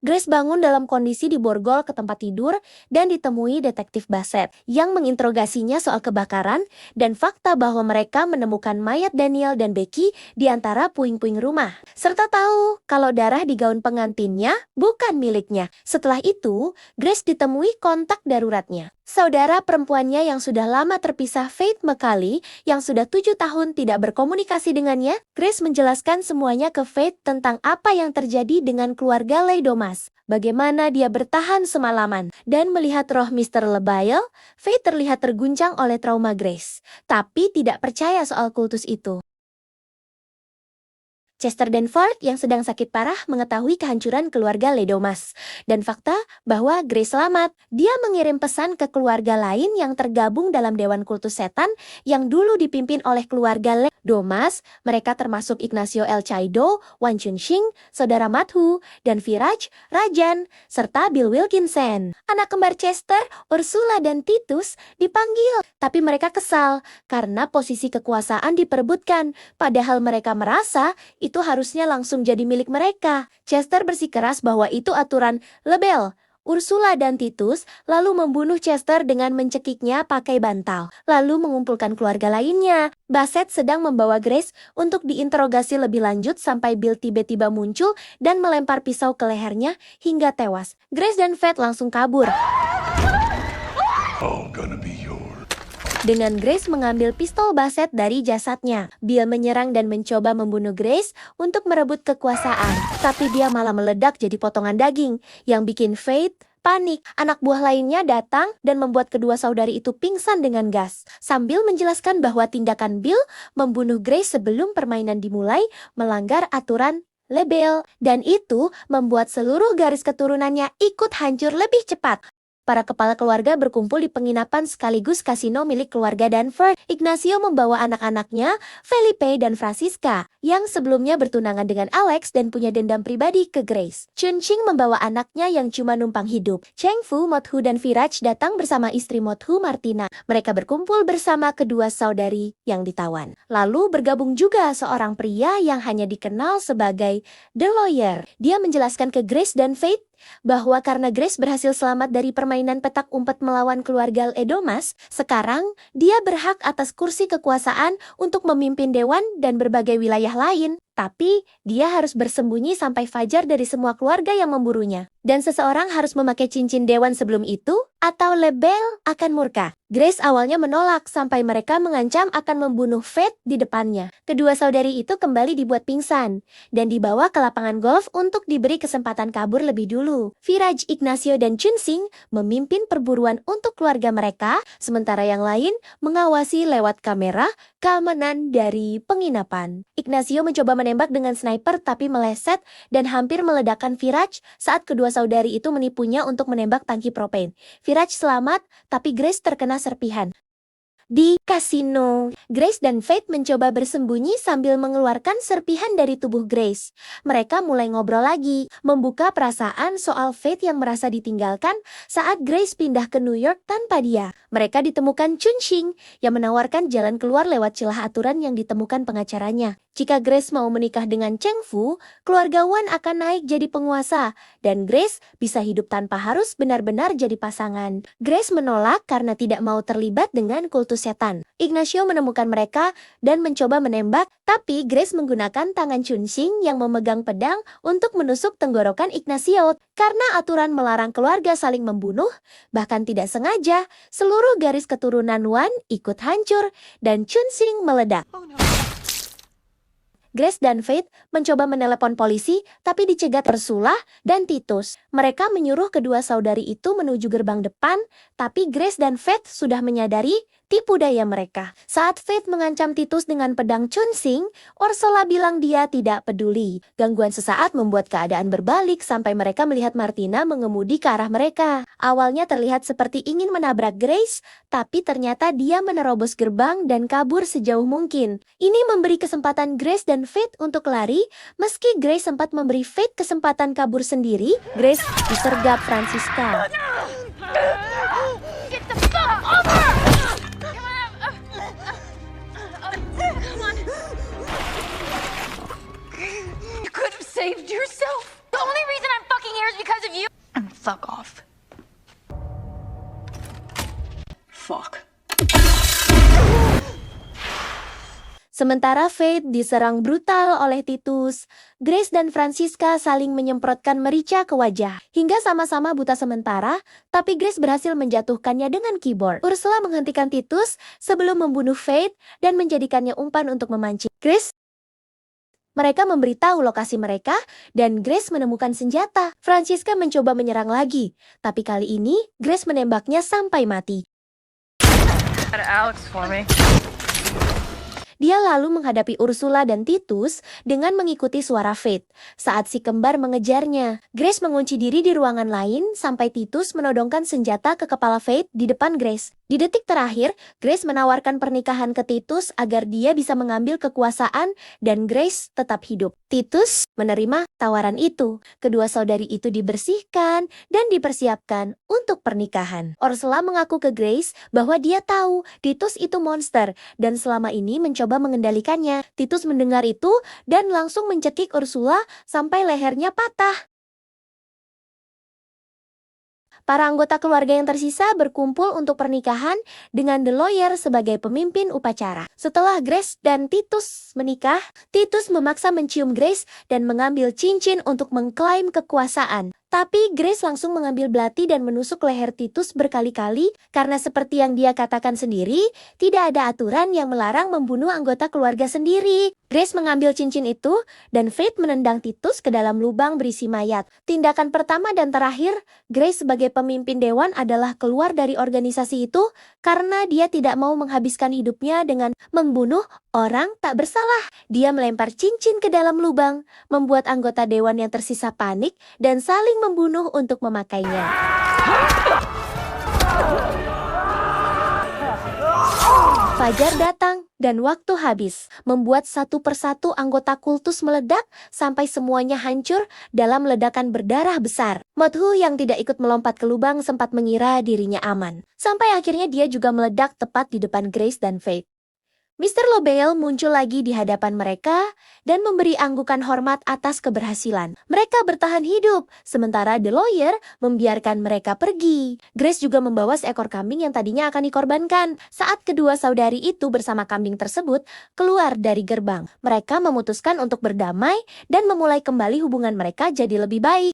Grace bangun dalam kondisi diborgol ke tempat tidur dan ditemui detektif Bassett yang menginterogasinya soal kebakaran dan fakta bahwa mereka menemukan mayat Daniel dan Becky di antara puing-puing rumah. Serta tahu kalau darah di gaun pengantinnya bukan miliknya. Setelah itu, Grace ditemui kontak daruratnya. Saudara perempuannya yang sudah lama terpisah, Faith McCauley, yang sudah 7 tahun tidak berkomunikasi dengannya, Grace menjelaskan semuanya ke Faith tentang apa yang terjadi dengan keluarga Leidomas. Bagaimana dia bertahan semalaman. Dan melihat roh Mr. Lebile, Faith terlihat terguncang oleh trauma Grace. Tapi tidak percaya soal kultus itu. Chester Danforth yang sedang sakit parah mengetahui kehancuran keluarga Leidomas dan fakta bahwa Grace selamat. Dia mengirim pesan ke keluarga lain yang tergabung dalam Dewan Kultus Setan yang dulu dipimpin oleh keluarga Leidomas. Mereka termasuk Ignacio El Chaido, Wan Chunxing, saudara Mathu, dan Viraj, Rajan, serta Bill Wilkinson. Anak kembar Chester, Ursula dan Titus dipanggil, tapi mereka kesal karena posisi kekuasaan diperebutkan, padahal mereka merasa itu harusnya langsung jadi milik mereka. Chester bersikeras bahwa itu aturan Lebel. Ursula dan Titus lalu membunuh Chester dengan mencekiknya pakai bantal, lalu mengumpulkan keluarga lainnya. Bassett sedang membawa Grace untuk diinterogasi lebih lanjut sampai Bill tiba-tiba muncul dan melempar pisau ke lehernya hingga tewas. Grace dan Faith langsung kabur. Dengan Grace mengambil pistol Bassett dari jasadnya, Bill menyerang dan mencoba membunuh Grace untuk merebut kekuasaan. Tapi dia malah meledak jadi potongan daging, yang bikin Faith panik. Anak buah lainnya datang dan membuat kedua saudari itu pingsan dengan gas. Sambil menjelaskan bahwa tindakan Bill membunuh Grace sebelum permainan dimulai melanggar aturan Lebel. Dan itu membuat seluruh garis keturunannya ikut hancur lebih cepat. Para kepala keluarga berkumpul di penginapan sekaligus kasino milik keluarga Danforth. Ignacio membawa anak-anaknya, Felipe dan Francisca, yang sebelumnya bertunangan dengan Alex dan punya dendam pribadi ke Grace. Chunxing membawa anaknya yang cuma numpang hidup. Cheng Fu, Mothu dan Viraj datang bersama istri Mothu, Martina. Mereka berkumpul bersama kedua saudari yang ditawan. Lalu bergabung juga seorang pria yang hanya dikenal sebagai The Lawyer. Dia menjelaskan ke Grace dan Faith bahwa karena Grace berhasil selamat dari permainan petak umpet melawan keluarga Leidomas, sekarang dia berhak atas kursi kekuasaan untuk memimpin dewan dan berbagai wilayah lain. Tapi dia harus bersembunyi sampai fajar dari semua keluarga yang memburunya. Dan seseorang harus memakai cincin dewan sebelum itu, atau Lebel akan murka. Grace awalnya menolak sampai mereka mengancam akan membunuh Faith di depannya. Kedua saudari itu kembali dibuat pingsan dan dibawa ke lapangan golf untuk diberi kesempatan kabur lebih dulu. Viraj, Ignacio dan Chunxing memimpin perburuan untuk keluarga mereka, sementara yang lain mengawasi lewat kamera keamanan dari penginapan. Ignacio mencoba menembak dengan sniper tapi meleset dan hampir meledakkan Viraj saat kedua saudari itu menipunya untuk menembak tangki propen. Viraj selamat, tapi Grace terkena serpihan. Di kasino, Grace dan Faith mencoba bersembunyi sambil mengeluarkan serpihan dari tubuh Grace. Mereka mulai ngobrol lagi, membuka perasaan soal Faith yang merasa ditinggalkan saat Grace pindah ke New York tanpa dia. Mereka ditemukan Chunxing yang menawarkan jalan keluar lewat celah aturan yang ditemukan pengacaranya. Jika Grace mau menikah dengan Cheng Fu, keluarga Wan akan naik jadi penguasa, dan Grace bisa hidup tanpa harus benar-benar jadi pasangan. Grace menolak karena tidak mau terlibat dengan kultus setan. Ignacio menemukan mereka dan mencoba menembak, tapi Grace menggunakan tangan Chunxing yang memegang pedang untuk menusuk tenggorokan Ignacio. Karena aturan melarang keluarga saling membunuh, bahkan tidak sengaja, seluruh garis keturunan Wan ikut hancur dan Chunxing meledak. Grace dan Faith mencoba menelepon polisi, tapi dicegat Ursula dan Titus. Mereka menyuruh kedua saudari itu menuju gerbang depan, tapi Grace dan Faith sudah menyadari tipu daya mereka. Saat Faith mengancam Titus dengan pedang Chunxing, Ursula bilang dia tidak peduli. Gangguan sesaat membuat keadaan berbalik sampai mereka melihat Martina mengemudi ke arah mereka. Awalnya terlihat seperti ingin menabrak Grace, tapi ternyata dia menerobos gerbang dan kabur sejauh mungkin. Ini memberi kesempatan Grace dan Faith untuk lari, meski Grace sempat memberi Faith kesempatan kabur sendiri. Grace disergap Francisca. Get the fuck over! Come on. You could have saved yourself. The only reason I'm fucking here is because of you. And fuck off. Fuck. Sementara Faith diserang brutal oleh Titus, Grace dan Francisca saling menyemprotkan merica ke wajah, hingga sama-sama buta sementara, tapi Grace berhasil menjatuhkannya dengan keyboard. Ursula menghentikan Titus sebelum membunuh Faith dan menjadikannya umpan untuk memancing Grace. Mereka memberitahu lokasi mereka, dan Grace menemukan senjata. Francisca mencoba menyerang lagi, tapi kali ini Grace menembaknya sampai mati. Had Alex for me. Dia lalu menghadapi Ursula dan Titus dengan mengikuti suara Faith saat si kembar mengejarnya. Grace mengunci diri di ruangan lain sampai Titus menodongkan senjata ke kepala Faith di depan Grace. Di detik terakhir, Grace menawarkan pernikahan ke Titus agar dia bisa mengambil kekuasaan dan Grace tetap hidup. Titus menerima tawaran itu. Kedua saudari itu dibersihkan dan dipersiapkan untuk pernikahan. Ursula mengaku ke Grace bahwa dia tahu Titus itu monster dan selama ini mencoba mengendalikannya. Titus mendengar itu dan langsung mencekik Ursula sampai lehernya patah. Para anggota keluarga yang tersisa berkumpul untuk pernikahan dengan The Lawyer sebagai pemimpin upacara. Setelah Grace dan Titus menikah, Titus memaksa mencium Grace dan mengambil cincin untuk mengklaim kekuasaan. Tapi Grace langsung mengambil belati dan menusuk leher Titus berkali-kali karena seperti yang dia katakan sendiri, tidak ada aturan yang melarang membunuh anggota keluarga sendiri. Grace mengambil cincin itu dan Faith menendang Titus ke dalam lubang berisi mayat. Tindakan pertama dan terakhir, Grace sebagai pemimpin dewan adalah keluar dari organisasi itu karena dia tidak mau menghabiskan hidupnya dengan membunuh orang tak bersalah. Dia melempar cincin ke dalam lubang, membuat anggota dewan yang tersisa panik dan saling membunuh untuk memakainya. Fajar datang dan waktu habis, membuat satu persatu anggota kultus meledak sampai semuanya hancur dalam ledakan berdarah besar. Mothu yang tidak ikut melompat ke lubang sempat mengira dirinya aman. Sampai akhirnya dia juga meledak tepat di depan Grace dan Faith. Mr. Lobel muncul lagi di hadapan mereka dan memberi anggukan hormat atas keberhasilan. Mereka bertahan hidup, sementara The Lawyer membiarkan mereka pergi. Grace juga membawa seekor kambing yang tadinya akan dikorbankan. Saat kedua saudari itu bersama kambing tersebut keluar dari gerbang, mereka memutuskan untuk berdamai dan memulai kembali hubungan mereka jadi lebih baik.